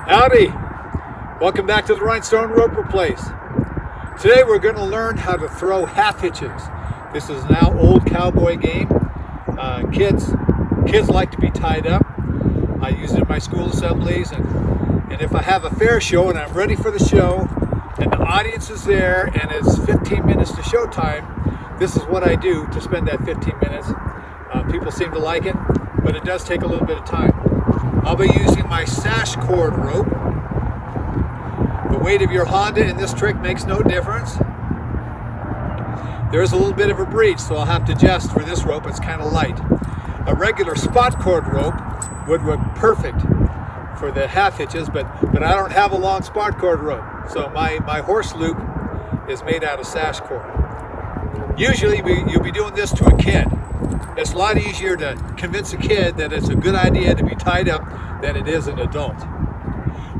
Howdy! Welcome back to the Rhinestone Roper place. Today we're going to learn how to throw half hitches. This is an old cowboy game. Kids like to be tied up. I use it in my school assemblies, and if I have a fair show and I'm ready for the show and the audience is there and it's 15 minutes to showtime, this is what I do to spend that 15 minutes. People seem to like it, but it does take a little bit of time. I'll be using my sash cord rope. The weight of your Honda in this trick makes no difference. There's a little bit of a breach, so I'll have to adjust for this rope. It's kind of light. A regular spot cord rope would work perfect for the half hitches, but I don't have a long spot cord rope. So my horse loop is made out of sash cord. Usually you'll be doing this to a kid. It's a lot easier to convince a kid that it's a good idea to be tied up than it is an adult.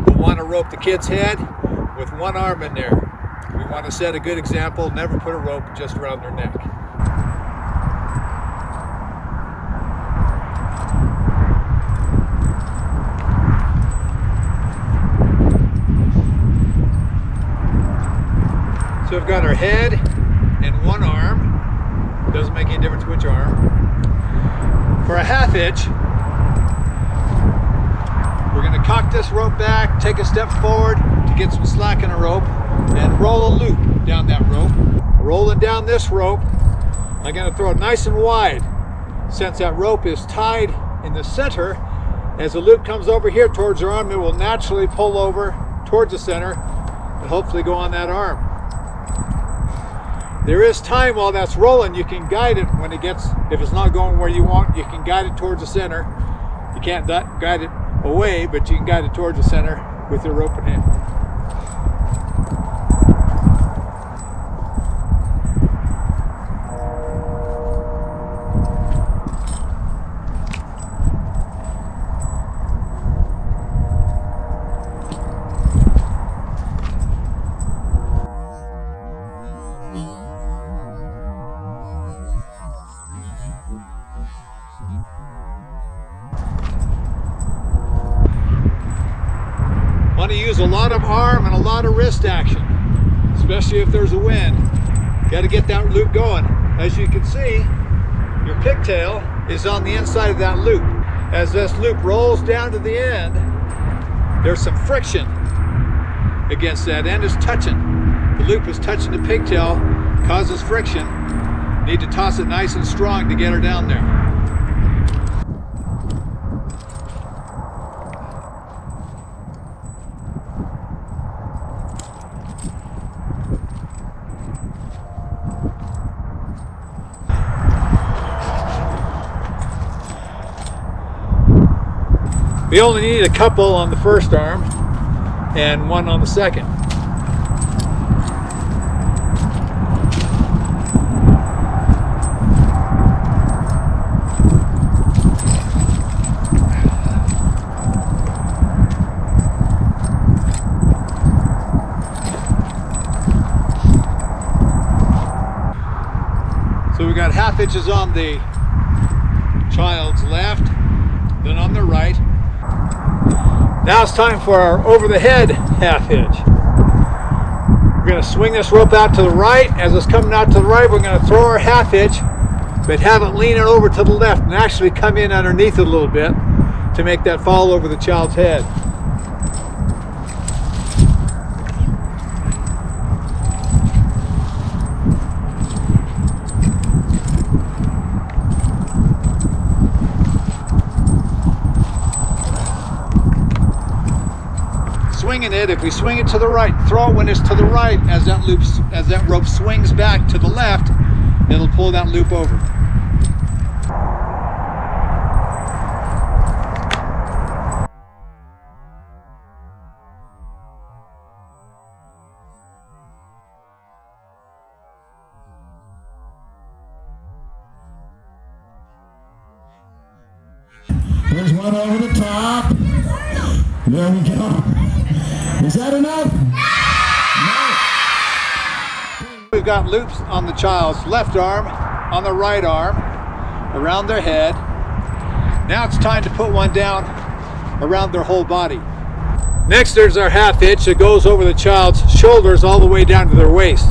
We'll want to rope the kid's head with one arm in there. We want to set a good example. Never put a rope just around their neck. So we've got our head and one arm. Doesn't make any difference which arm. For a half hitch, we're going to cock this rope back, take a step forward to get some slack in the rope, and roll a loop down that rope. Rolling down this rope, I'm going to throw it nice and wide. Since that rope is tied in the center, as the loop comes over here towards your arm, it will naturally pull over towards the center and hopefully go on that arm. There is time while that's rolling. You can guide it when it gets, if it's not going where you want, you can guide it towards the center. You can't guide it away, but you can guide it towards the center with your rope in hand. Want to use a lot of arm and a lot of wrist action, especially if there's a wind. Got to get that loop going. As you can see, your pigtail is on the inside of that loop. As this loop rolls down to the end, there's some friction against that end. Is touching. The loop is touching the pigtail, causes friction. Need to toss it nice and strong to get her down there. We only need a couple on the first arm and one on the second. So we got half hitches on the child's left, then on the right. Now it's time for our over-the-head half hitch. We're going to swing this rope out to the right. As it's coming out to the right, we're going to throw our half hitch, but have it leaning over to the left and actually come in underneath it a little bit to make that fall over the child's head. Swinging it, if we swing it to the right, throw it when it's to the right, as that rope swings back to the left, it'll pull that loop over. There's one over the top. There we go. Is that enough? No. We've got loops on the child's left arm, on the right arm, around their head. Now it's time to put one down around their whole body. Next, there's our half hitch that goes over the child's shoulders all the way down to their waist.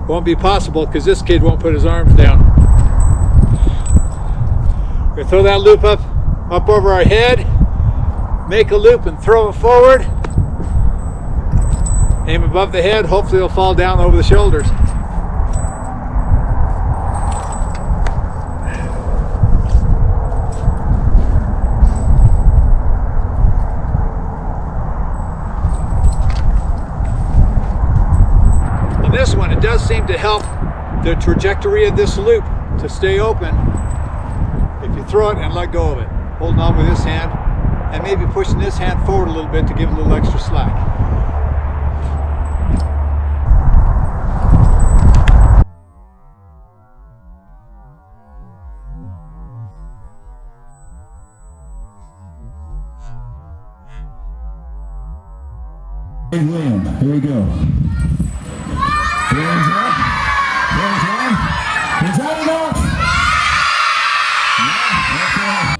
Won't be possible because this kid won't put his arms down. We throw that loop up over our head, make a loop and throw it forward. Aim above the head, hopefully it'll fall down over the shoulders. On this one, it does seem to help the trajectory of this loop to stay open if you throw it and let go of it. Holding on with this hand and maybe pushing this hand forward a little bit to give it a little extra slack. Hey, William, here we go. Hands up. Hands up. Is that enough? Yeah, okay.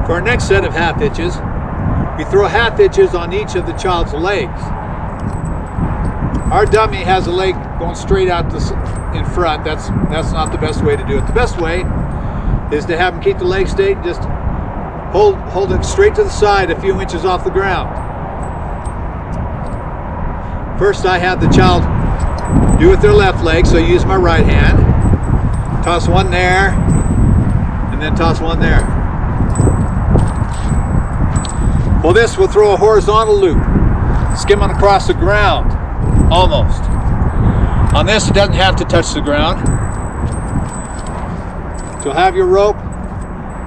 For our next set of half hitches, we throw half hitches on each of the child's legs. Our dummy has a leg going straight out in front. That's not the best way to do it. The best way is to have him keep the leg straight, just hold it straight to the side a few inches off the ground. First, I have the child do it with their left leg, so I use my right hand. Toss one there, and then toss one there. Well, this will throw a horizontal loop, skimming across the ground, almost. On this, it doesn't have to touch the ground. You'll have your rope,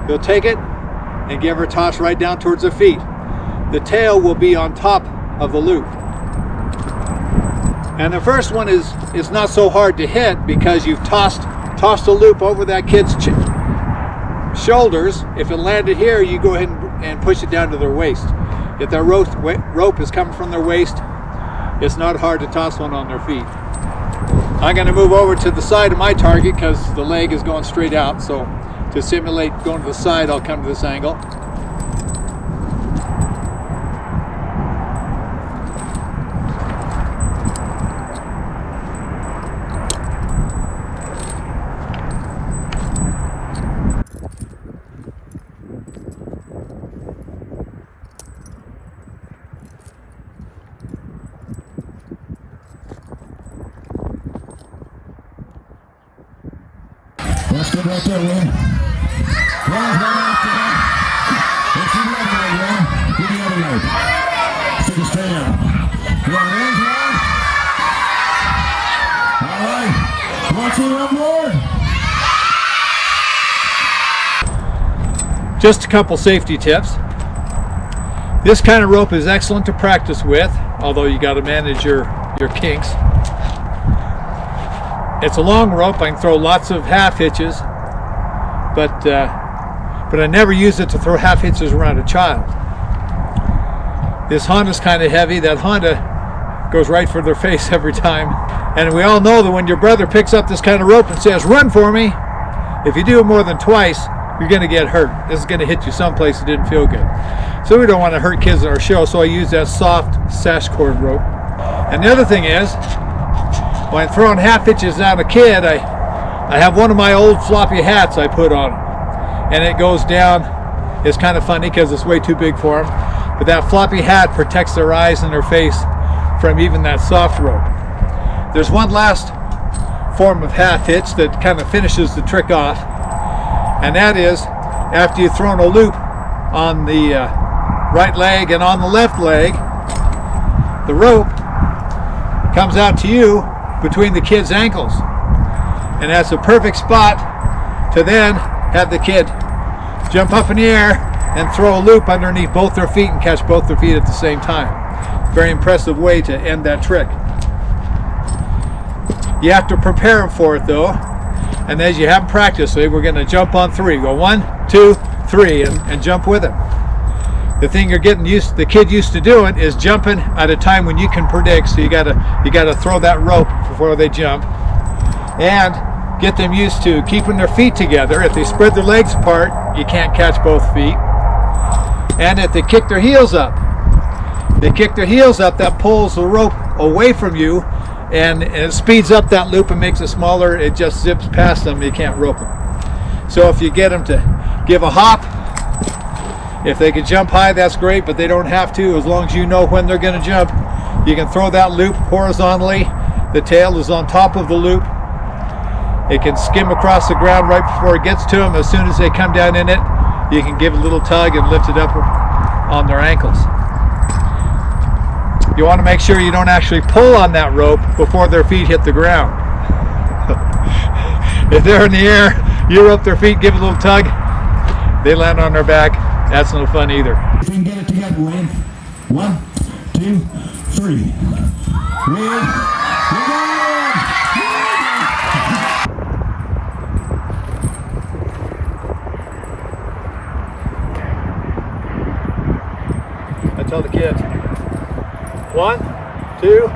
you'll take it and give her a toss right down towards her feet. The tail will be on top of the loop. And the first one is not so hard to hit because you've tossed a loop over that kid's shoulders. If it landed here, you go ahead and push it down to their waist. If their rope is coming from their waist, it's not hard to toss one on their feet. I'm going to move over to the side of my target because the leg is going straight out. So to simulate going to the side, I'll come to this angle. That's good right there, Will. Well, right after that. Let's see the other leg, Will. Give the other leg. Stick it straight out. You want hands around? All right. Want you on board? Just a couple safety tips. This kind of rope is excellent to practice with, although you got to manage your kinks. It's a long rope. I can throw lots of half hitches, but I never use it to throw half hitches around a child. This Honda's kind of heavy. That Honda goes right for their face every time. And we all know that when your brother picks up this kind of rope and says, "Run for me," if you do it more than twice, you're going to get hurt. This is going to hit you someplace that didn't feel good. So we don't want to hurt kids in our show, so I use that soft sash cord rope. And the other thing is, when I'm throwing half hitches at a kid, I have one of my old floppy hats I put on, and it goes down. It's kind of funny because it's way too big for them, but that floppy hat protects their eyes and their face from even that soft rope. There's one last form of half hitch that kind of finishes the trick off, and that is after you've thrown a loop on the right leg and on the left leg, the rope comes out to you between the kid's ankles, and that's a perfect spot to then have the kid jump up in the air and throw a loop underneath both their feet and catch both their feet at the same time. Very impressive way to end that trick. You have to prepare them for it though, and as you have them practice, we're going to jump on three. Go 1, 2, 3 and jump with him. The thing the kid used to doing is jumping at a time when you can predict. So you gotta throw that rope before they jump, and get them used to keeping their feet together. If they spread their legs apart, you can't catch both feet. And if they kick their heels up, that pulls the rope away from you, and it speeds up that loop and makes it smaller. It just zips past them. You can't rope them. So if you get them to give a hop, if they can jump high, that's great, but they don't have to. As long as you know when they're going to jump, you can throw that loop horizontally. The tail is on top of the loop. It can skim across the ground right before it gets to them. As soon as they come down in it, you can give a little tug and lift it up on their ankles. You want to make sure you don't actually pull on that rope before their feet hit the ground. If they're in the air, you rope their feet, give a little tug, they land on their back. That's no fun either. If we can get it together, Wayne. 1, 2, 3. Wayne, we're going! I tell the kids, 1, 2,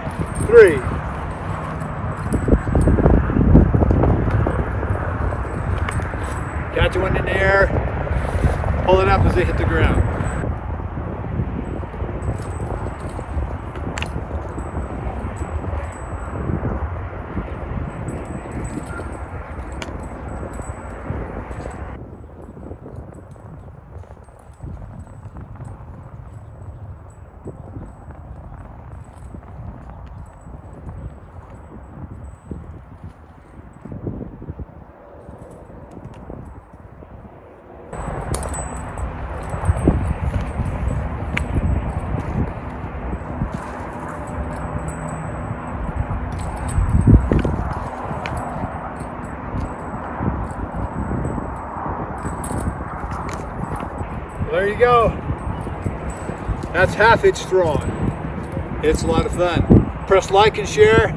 3. Catch one in the air. Pull it up as they hit the ground. There you go. That's half hitch throwing. It's a lot of fun. Press like and share.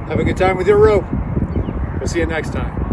Have a good time with your rope. We'll see you next time.